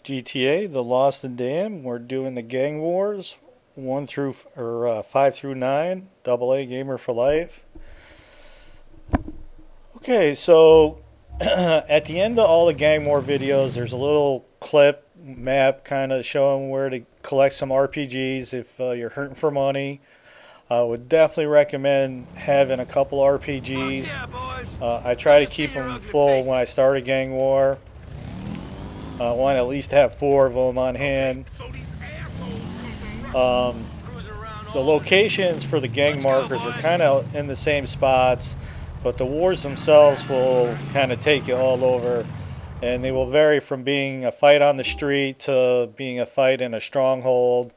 GTA, The Lost and Damned. We're doing the Gang Wars, 5 through 9, AA Gamer for Life. Okay, so at the end of all the Gang War videos, there's a little clip map kind of showing where to collect some RPGs if you're hurting for money. I would definitely recommend having a couple RPGs. I try to keep them full when I start a Gang War. I want to at least have 4 of them on hand. The locations for the gang markers are kind of in the same spots, but the wars themselves will kind of take you all over, and they will vary from being a fight on the street to being a fight in a stronghold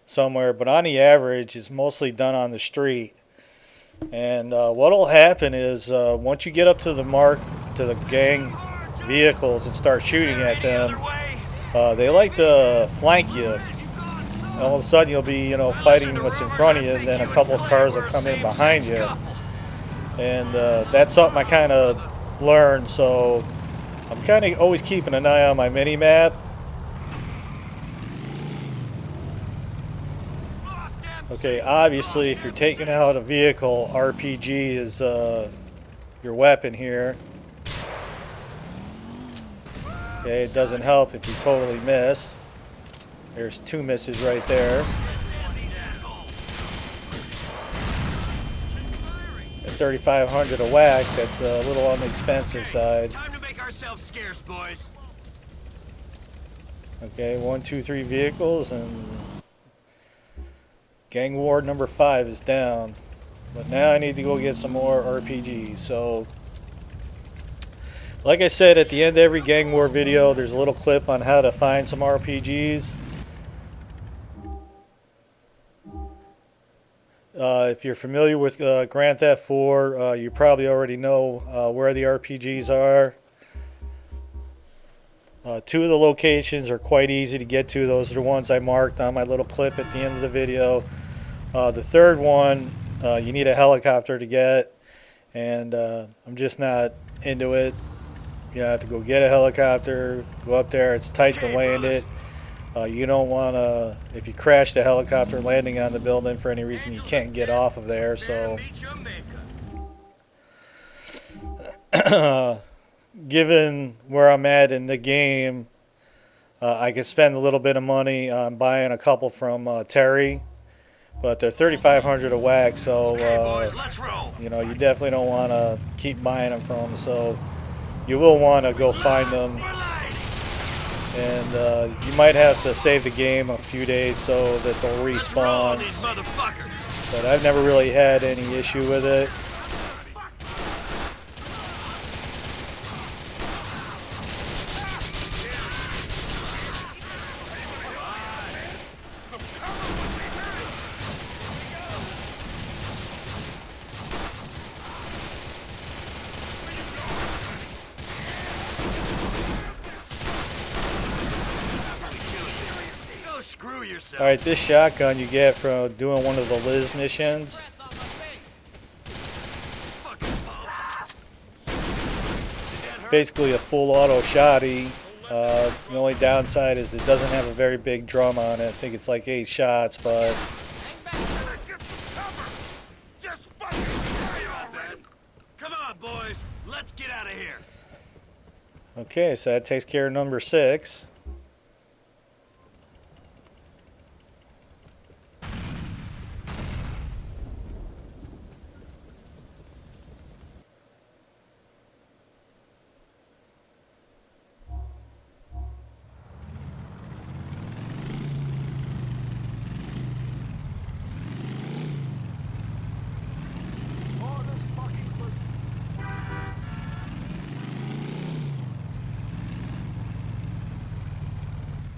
somewhere, but on the average it's mostly done on the street. And what will happen is once you get up to the gang vehicles and start shooting at them, they like to flank you. All of a sudden you'll be, fighting what's in front of you, and then a couple of cars will come in behind you. And that's something I kind of learned, so I'm kind of always keeping an eye on my mini-map. Okay, obviously if you're taking out a vehicle, RPG is your weapon here. Okay, it doesn't help if you totally miss. There's 2 misses right there. At 3,500 a whack, that's a little on the expensive side. Time to make ourselves scarce, boys. Okay, 1, 2, 3 vehicles, and Gang War number 5 is down. But now I need to go get some more RPGs. So, like I said, at the end of every Gang War video, there's a little clip on how to find some RPGs. If you're familiar with Grand Theft 4, you probably already know where the RPGs are. 2 of the locations are quite easy to get to. Those are the ones I marked on my little clip at the end of the video. The third one, you need a helicopter to get, and I'm just not into it. You have to go get a helicopter, go up there. It's tight to land it. You don't want to, if you crash the helicopter landing on the building for any reason, you can't get off of there. So, given where I'm at in the game, I could spend a little bit of money on buying a couple from Terry, but they're 3,500 a whack, so you definitely don't want to keep buying them from them. So you will want to go find them. And you might have to save the game a few days so that they'll respawn. But I've never really had any issue with it. Alright, this shotgun you get from doing one of the Liz missions. Basically a full auto shotty. The only downside is it doesn't have a very big drum on it. I think it's like 8 shots, but... Come on, boys. Let's get out of here. Okay, so that takes care of number 6.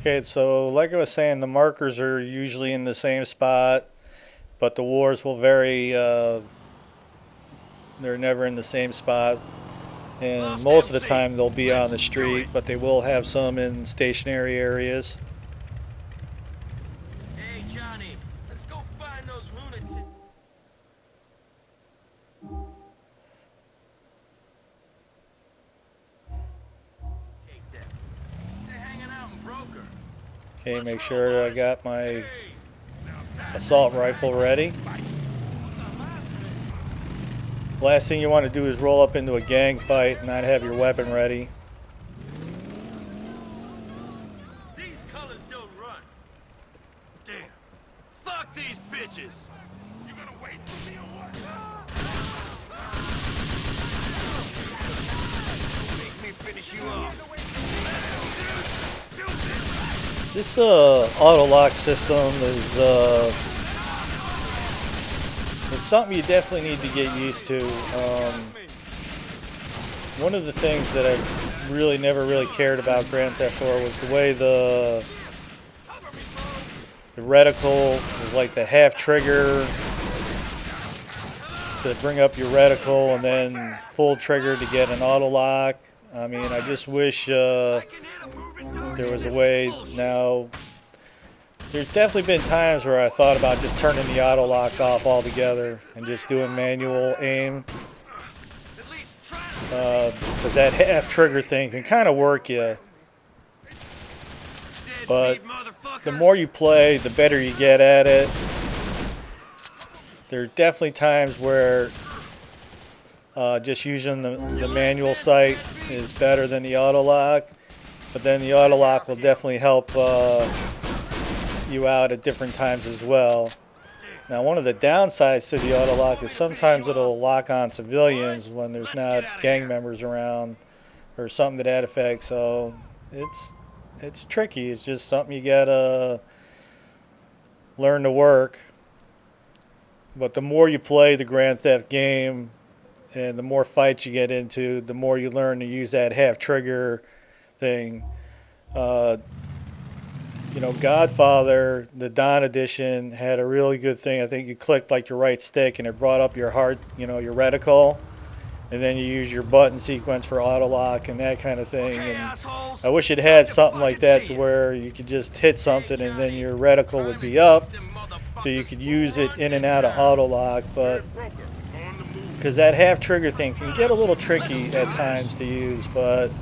Okay, so like I was saying, the markers are usually in the same spot, but the wars will vary. They're never in the same spot, and most of the time they'll be on the street, but they will have some in stationary areas. Hey, Johnny, let's go find those lunatics. They're hanging out in Broker. Okay, make sure I got my assault rifle ready. Last thing you want to do is roll up into a gang fight and not have your weapon ready. These colors don't run. Damn. Fuck these bitches. You gonna wait for me or what? Make me finish you off. This auto lock system is it's something you definitely need to get used to. One of the things that I never really cared about Grand Theft 4 was the way the reticle was like the half trigger to bring up your reticle and then full trigger to get an auto lock. I mean, I just wish there was a way. Now, there's definitely been times where I thought about just turning the auto lock off altogether and just doing manual aim. Because that half trigger thing can kind of work you. But the more you play, the better you get at it. There are definitely times where just using the manual sight is better than the auto lock. But then the auto lock will definitely help you out at different times as well. Now, one of the downsides to the auto lock is sometimes it'll lock on civilians when there's not gang members around or something to that effect. So it's tricky. It's just something you gotta learn to work. But the more you play the Grand Theft game and the more fights you get into, the more you learn to use that half trigger thing. You know, Godfather, the Dawn edition, had a really good thing. I think you clicked like your right stick and it brought up your heart, you know, your reticle. And then you use your button sequence for auto lock and that kind of thing. Okay, And assholes. I wish it had something like that to where you could just hit something and then your reticle would be up. So you could use it in and out of auto lock. But because that half trigger thing can get a little tricky at times to use. But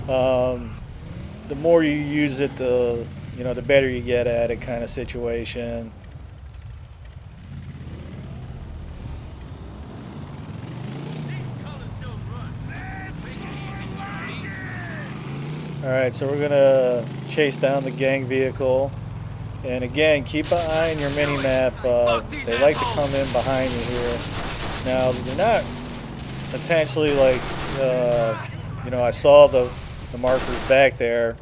the more you use it, the better you get at it, kind of situation. All right, so we're gonna chase down the gang vehicle, and again, keep an eye on your mini map. They like to come in behind you here. Now they're not potentially like, I saw the markers back there.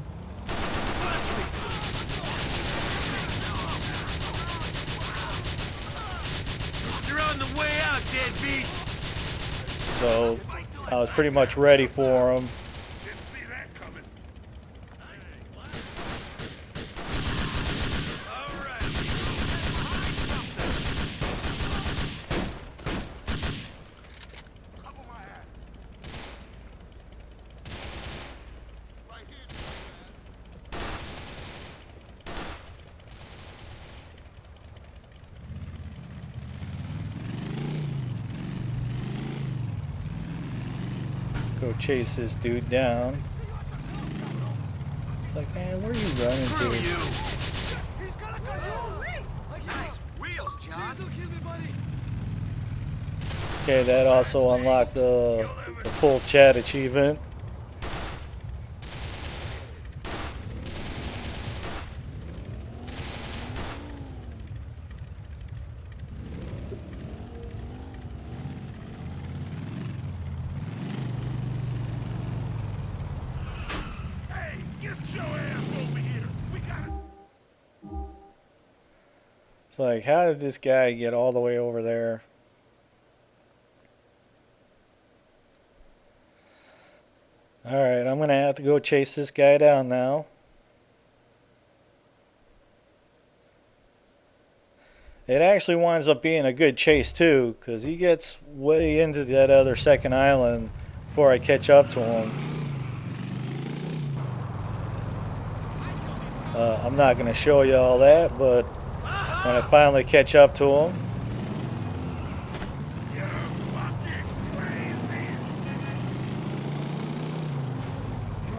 So I was pretty much ready for him. Go chase this dude down. It's like, man, where are you running to? Nice wheels, John. Okay, that also unlocked the full chat achievement. It's like, how did this guy get all the way over there? Alright, I'm going to have to go chase this guy down now. It actually winds up being a good chase too, because he gets way into that other second island before I catch up to him. I'm not going to show you all that, but when I finally catch up to him.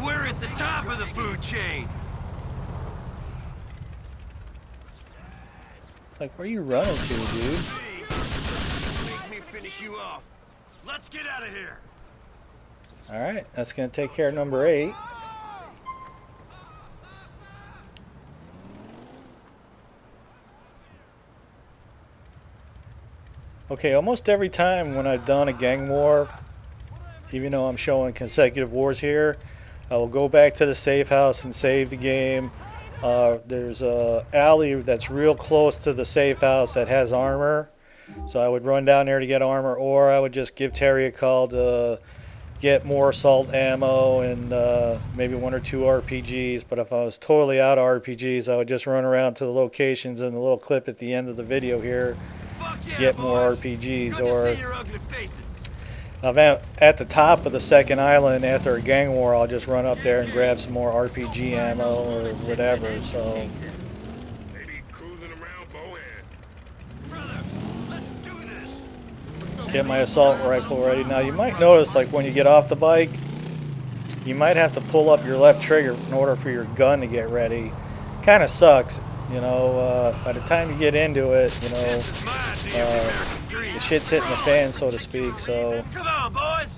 We're at the top of the food chain. Like, where are you running to, dude? Make me finish you off. Let's get out of here. Alright, that's going to take care of number 8. Okay, almost every time when I've done a gang war, even though I'm showing consecutive wars here, I will go back to the safe house and save the game. There's a alley that's real close to the safe house that has armor, so I would run down there to get armor, or I would just give Terry a call to get more assault ammo and maybe 1 or 2 RPGs. But if I was totally out of RPGs, I would just run around to the locations in the little clip at the end of the video here, Yeah, get boys. more RPGs. Good to Or see your ugly faces. I'm at the top of the second island after a gang war, I'll just run up there and grab some more RPG ammo or whatever. So Maybe cruising around Bohan. Brothers, let's do this. get my assault rifle ready. Now you might notice, like when you get off the bike, you might have to pull up your left trigger in order for your gun to get ready. Kind of sucks, you know. By the time you get into it, you know, the shit's hitting the fan, so to speak. So Come on, boys.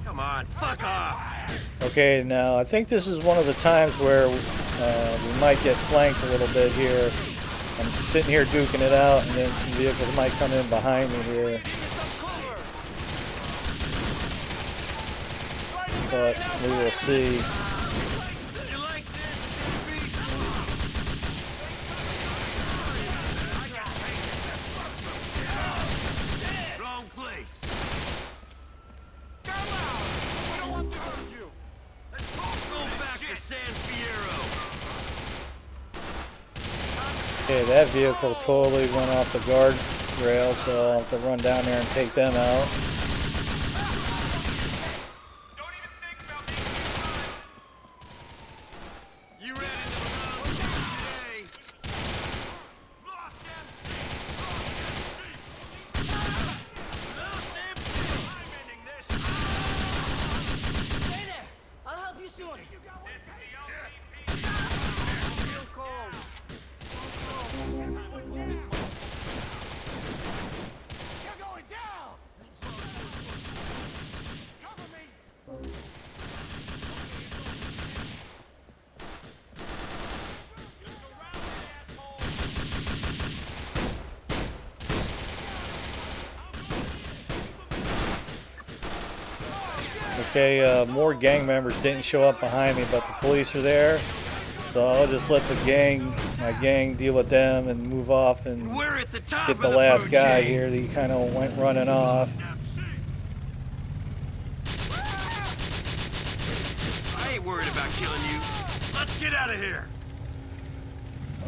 Come on, fuck off. okay, now I think this is one of the times where we might get flanked a little bit here. I'm sitting here duking it out, and then some vehicles might come in behind me here. But we will see. You like this? Wrong place. Come out! We don't want to hurt you. Let's go back to San Fierro. Okay, that vehicle totally went off the guardrail, so I'll have to run down there and take them out. You ready to run today? Lost MC! I'm ending this. Stay there. I'll help you soon. Real cold. You're going down. Cover me. Okay, more gang members didn't show up behind me, but the police are there. So I'll just let my gang deal with them and move off and We're at the top get of the the last food guy chain. here that kind of went running off. I ain't worried about killing you. Let's get out of here.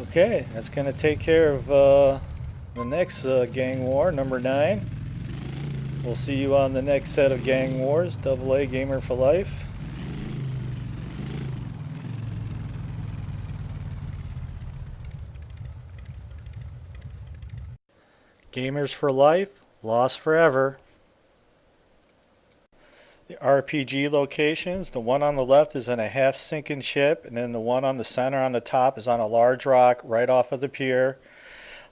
Okay, that's going to take care of the next gang war, number 9. We'll see you on the next set of gang wars, AA Gamer for Life. Gamers for life, lost forever. The RPG locations, the one on the left is in a half sinking ship, and then the one on the center on the top is on a large rock right off of the pier.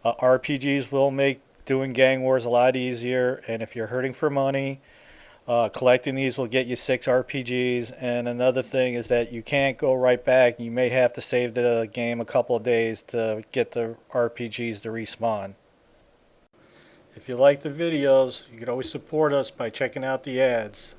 RPGs will make doing gang wars a lot easier, and if you're hurting for money, collecting these will get you 6 RPGs. And another thing is that you can't go right back. You may have to save the game a couple of days to get the RPGs to respawn. If you like the videos, you can always support us by checking out the ads.